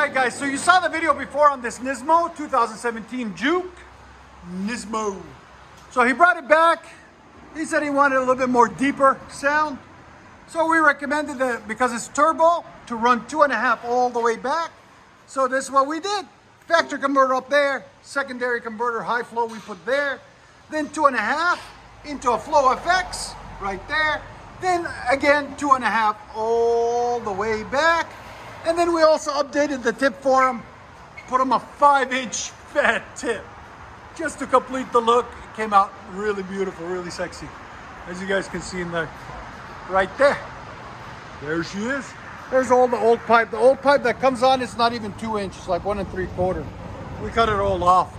Alright guys, so you saw the video before on this Nismo, 2017 Juke Nismo. So he brought it back. He said he wanted a little bit more deeper sound. So we recommended that because it's turbo to run 2.5 all the way back. So this is what we did. Factory converter up there, secondary converter high flow we put there. Then 2.5 into a Flow FX right there. Then again 2.5 all the way back. And then we also updated the tip for him, put him a 5-inch fat tip, just to complete the look. It came out really beautiful, really sexy. As you guys can see in the, right there. There she is. There's all the old pipe. The old pipe that comes on, it's not even 2 inches, like 1 3/4. We cut it all off.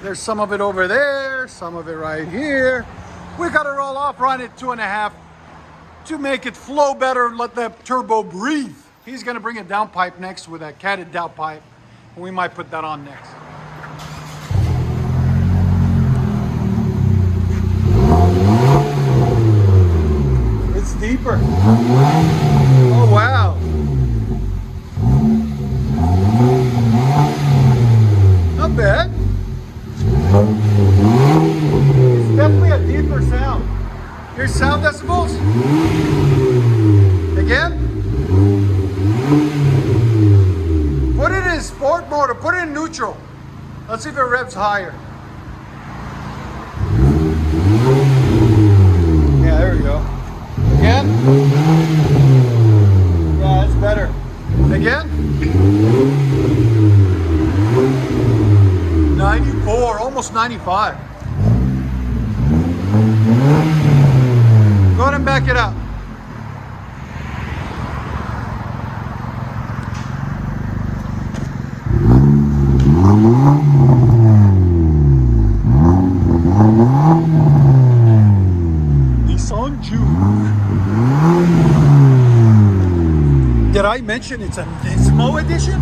There's some of it over there, some of it right here. We cut it all off, run it 2.5 to make it flow better, let that turbo breathe. He's gonna bring a downpipe next with a catted downpipe, and we might put that on next. It's deeper. Oh wow. Not bad. It's definitely a deeper sound. Here's sound decibels. Again. Put it in sport mode or put it in neutral. Let's see if it revs higher. Yeah, there we go. Again. Yeah, that's better. Again. 94, almost 95. Go ahead and back it up. Nissan Juke. Did I mention it's a Nismo edition?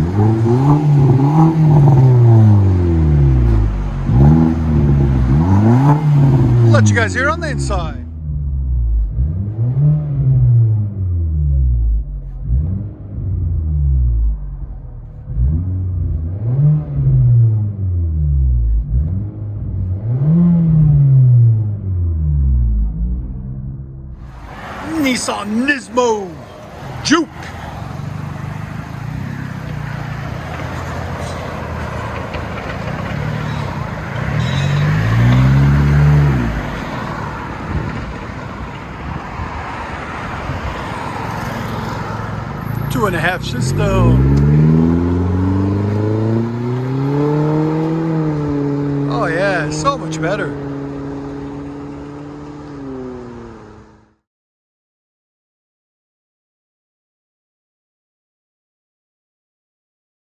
I'll let you guys hear on the inside. Nissan Nismo Juke. Two and a half system. Oh yeah, so much better.